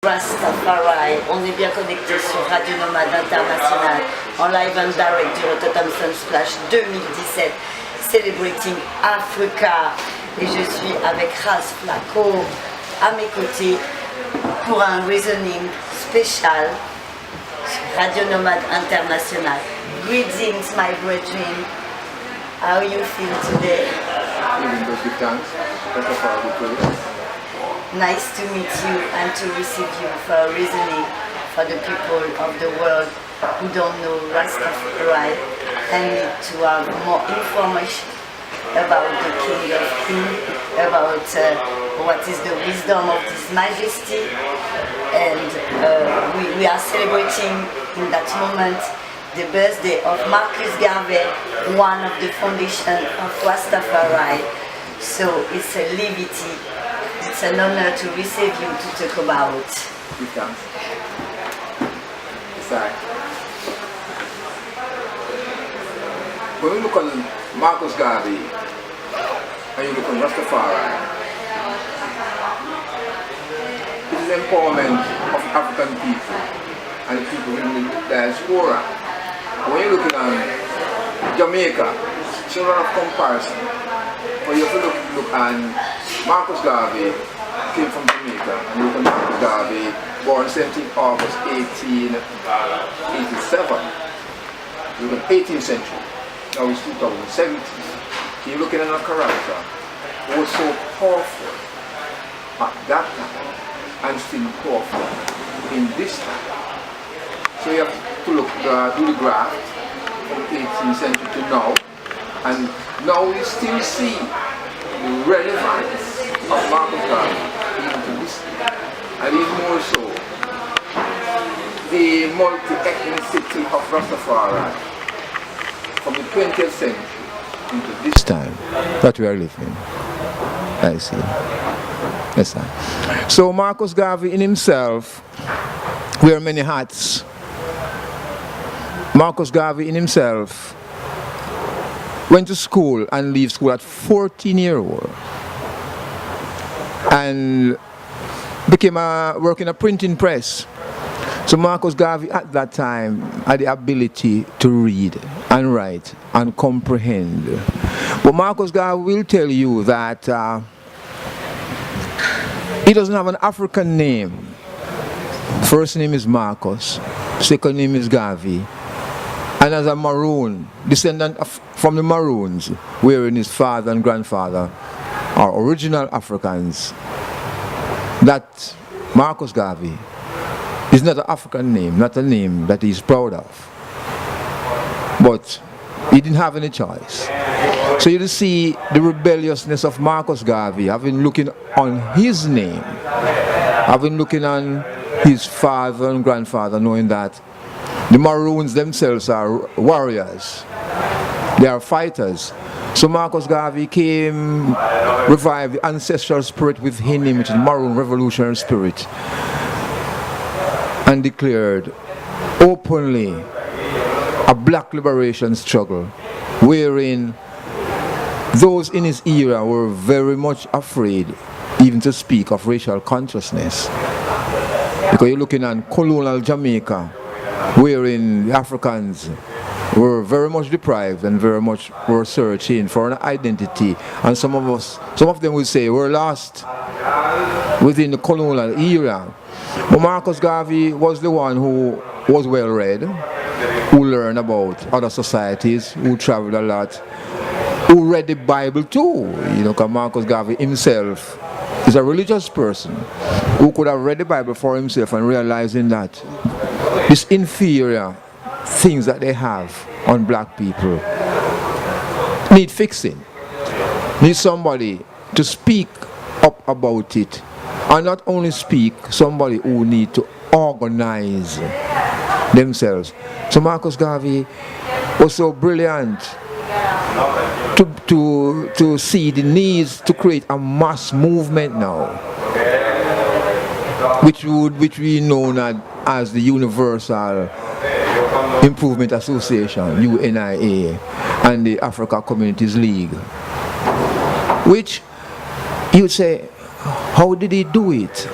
Rastafari, on est bien connecté sur Radio Nomade International en live and direct du Rotterdam Sunsplash 2017 Celebrating Africa, et je suis avec Ras Flaco à mes côtés pour un reasoning spécial sur Radio Nomade International. Greetings my brethren, how you feel today? Nice to meet you and to receive you for reasoning for the people of the world who don't know Rastafari and need to have more information about the King of Kings, about what is the wisdom of His Majesty, and we are celebrating in that moment the birthday of Marcus Garvey, one of the foundation of Rastafari. So it's a liberty. It's an honor to receive you to talk about. Thanks. When we look on Marcus Garvey and you look on Rastafari, it is empowerment of African people and people in the diaspora. When you're looking on Jamaica, it's a lot of comparison. When you have to look at Marcus Garvey came from Jamaica, and look at Marcus Garvey, born 17th August 1887. Look at 18th century. Now it's 2017. You're looking at a character who was so powerful at that time and still powerful in this time. So you have to look, do the graph from 18th century to now, and now we still see the relevance of Marcus Garvey even to this day, and even more so the multi-ethnicity of Rastafari from the 20th century into this time that we are living. I see. Yes, sir. So Marcus Garvey in himself wear many hats. Marcus Garvey in himself went to school and leave school at 14-year-old and became working a printing press. So Marcus Garvey at that time had the ability to read and write and comprehend. But Marcus Garvey will tell you that he doesn't have an African name. First name is Marcus, second name is Garvey. And as a Maroon, descendant from the Maroons, wherein his father and grandfather are original Africans, that Marcus Garvey is not an African name, not a name that he's proud of. But he didn't have any choice. So you see the rebelliousness of Marcus Garvey, having looking on his name, having looking on his father and grandfather, knowing that the Maroons themselves are warriors. They are fighters. So Marcus Garvey came, revived the ancestral spirit within him, which is the Maroon revolutionary spirit, and declared openly a black liberation struggle, wherein those in his era were very much afraid even to speak of racial consciousness. Because you're looking at colonial Jamaica, wherein the Africans were very much deprived and very much were searching for an identity, and some of them would say we're lost within the colonial era. But Marcus Garvey was the one who was well read, who learned about other societies, who traveled a lot, who read the Bible too. You know, because Marcus Garvey himself is a religious person who could have read the Bible for himself and realizing that these inferior things that they have on black people need fixing, need somebody to speak up about it, and not only speak, somebody who need to organize themselves. So Marcus Garvey was so brilliant to see the needs to create a mass movement now, which we know as the Universal Improvement Association, UNIA, and the Africa Communities League, which you would say, how did he do it?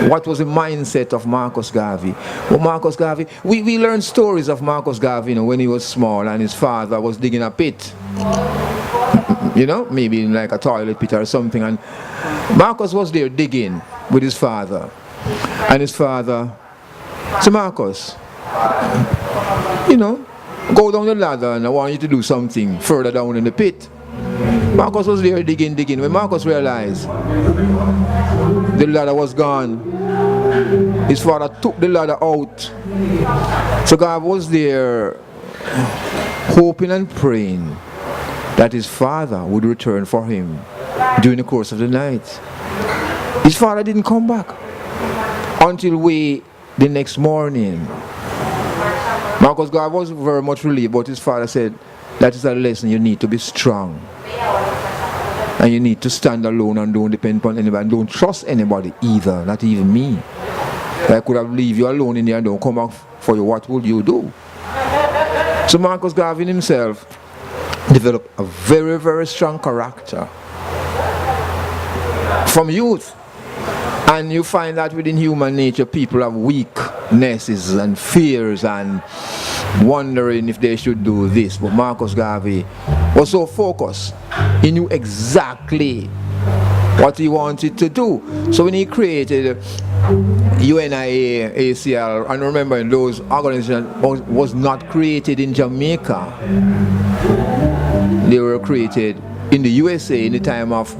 what was the mindset of Marcus Garvey? Well, Marcus Garvey, we learned stories of Marcus Garvey, you know, when he was small and his father was digging a pit. You know, maybe in like a toilet pit or something, and Marcus was there digging with his father. And his father said, Marcus, you know, go down the ladder and I want you to do something further down in the pit. Marcus was there digging. When Marcus realized the ladder was gone, his father took the ladder out. So God was there hoping and praying that his father would return for him during the course of the night. His father didn't come back until way the next morning. Marcus Garvey was very much relieved, but his father said, that is a lesson, you need to be strong. And you need to stand alone and don't depend on anybody. And don't trust anybody either, not even me. I could have leave you alone in there and don't come back for you. What would you do? So Marcus Garvey himself developed a very, very strong character from youth. And you find that within human nature, people have weaknesses and fears and wondering if they should do this. But Marcus Garvey was so focused. He knew exactly what he wanted to do. So when he created UNIA, ACL, and remember, those organizations was not created in Jamaica. They were created in the USA in the time of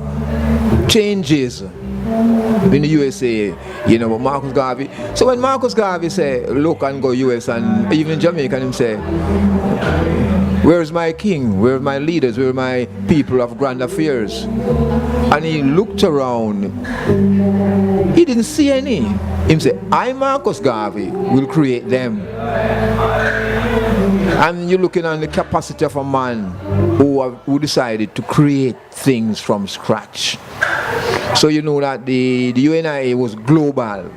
changes in the USA, you know, but Marcus Garvey. So when Marcus Garvey say, look and go US, and even in Jamaica, and him say, where is my king? Where are my leaders? Where are my people of grand affairs? And he looked around. He didn't see any. He said, I, Marcus Garvey, will create them. And you're looking at the capacity of a man who decided to create things from scratch. So you know that the UNIA was global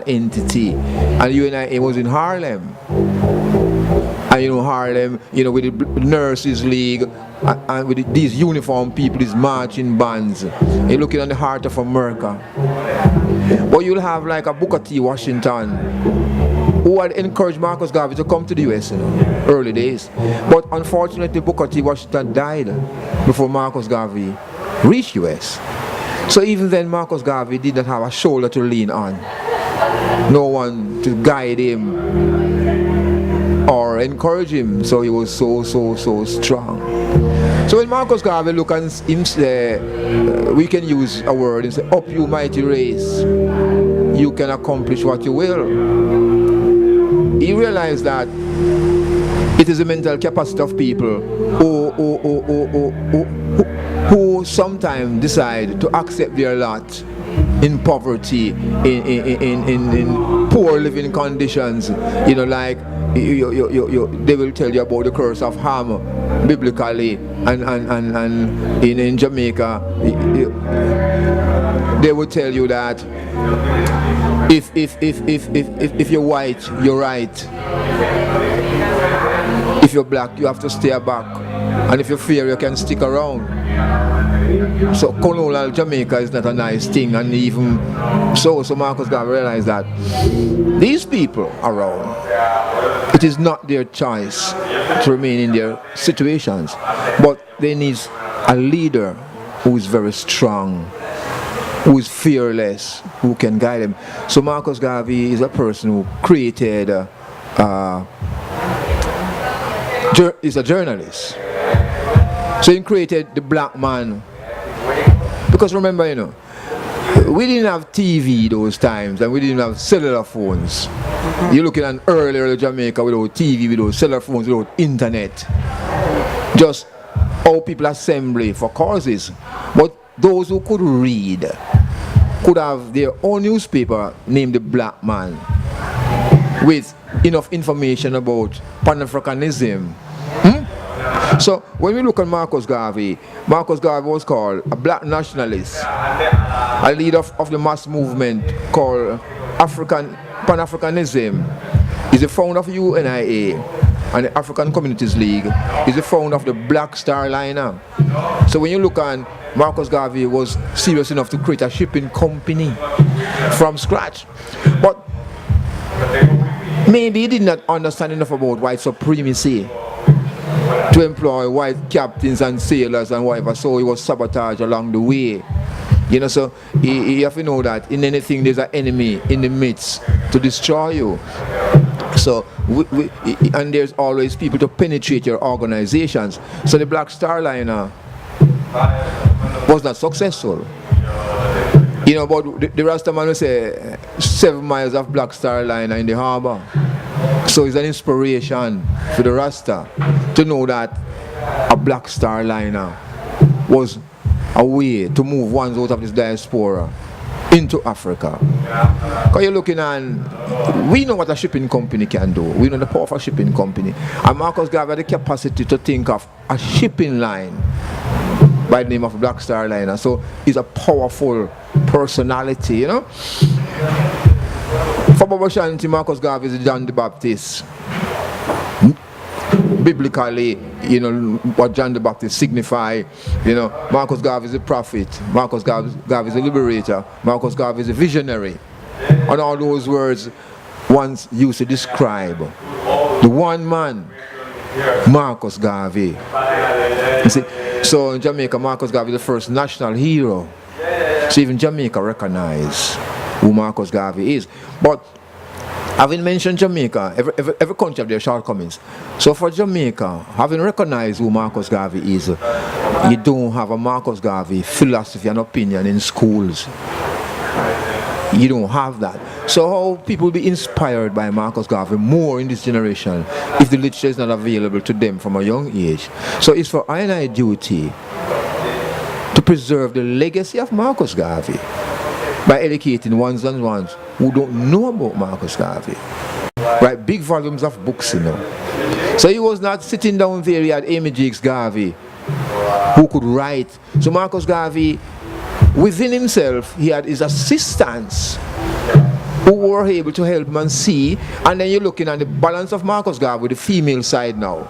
entity, and UNIA was in Harlem. And you know Harlem, you know, with the Nurses League and with these uniform people, these marching bands, you're looking at the heart of America. But you'll have like a Booker T. Washington, who had encouraged Marcus Garvey to come to the US, you know, early days. But unfortunately, Booker T. Washington died before Marcus Garvey reached US. So even then, Marcus Garvey did not have a shoulder to lean on. No one to guide him or encourage him. So he was so strong. So when Marcus Garvey look and him say, we can use a word and say, up you mighty race, you can accomplish what you will. He realized that it is the mental capacity of people who sometimes decide to accept their lot in poverty, in poor living conditions. You know, like they will tell you about the curse of Ham biblically, and in Jamaica they will tell you that if you're white, you're right. If you're black, you have to stay back, and if you're fair, you can stick around. So colonial Jamaica is not a nice thing, and even so Marcus Garvey realized that these people around, it is not their choice to remain in their situations, but they need a leader who is very strong, who is fearless, who can guide them. So Marcus Garvey is a person who created is a journalist. So he created the black man. Because remember, you know, we didn't have TV those times, and we didn't have cellular phones. You're looking at earlier Jamaica without TV, without cellular phones, without internet. Just how people assembly for causes. But those who could read could have their own newspaper named The Black Man, with enough information about Pan-Africanism. So when we look at Marcus Garvey was called a black nationalist, a leader of the mass movement called Pan-Africanism. He's the founder of UNIA and the African Communities League. He's the founder of the Black Star Liner. So when you look on Marcus Garvey was serious enough to create a shipping company from scratch. But maybe he did not understand enough about white supremacy to employ white captains and sailors and whatever, so he was sabotaged along the way. You know, so you have to know that in anything there's an enemy in the midst to destroy you. So, and there's always people to penetrate your organizations. So the Black Star Liner was not successful. You know, but the Rastaman will say 7 miles of Black Star Liner in the harbor. So it's an inspiration for the Rasta to know that a Black Star Liner was a way to move ones out of this diaspora into Africa. Because you're looking at, we know what a shipping company can do. We know the power of a shipping company. And Marcus Garvey had the capacity to think of a shipping line by the name of Black Star Liner. So he's a powerful personality, you know. For Baba Shanti, Marcus Garvey is John the Baptist. Biblically, you know, what John the Baptist signify, you know, Marcus Garvey is a prophet, Marcus Garvey is a liberator, Marcus Garvey is a visionary. And all those words once used to describe the one man, Marcus Garvey. You see, so in Jamaica, Marcus Garvey is the first national hero. So even Jamaica recognize who Marcus Garvey is. But having mentioned Jamaica, every country have their shortcomings. So for Jamaica, having recognized who Marcus Garvey is, you don't have a Marcus Garvey philosophy and opinion in schools. You don't have that. So how people will be inspired by Marcus Garvey more in this generation if the literature is not available to them from a young age? So it's for I and I duty to preserve the legacy of Marcus Garvey by educating ones and ones who don't know about Marcus Garvey. Right, big volumes of books, you know. So he was not sitting down there, he had Amy Jakes Garvey who could write. So Marcus Garvey, within himself, he had his assistants who were able to help him and see. And then you're looking at the balance of Marcus Garvey, the female side now.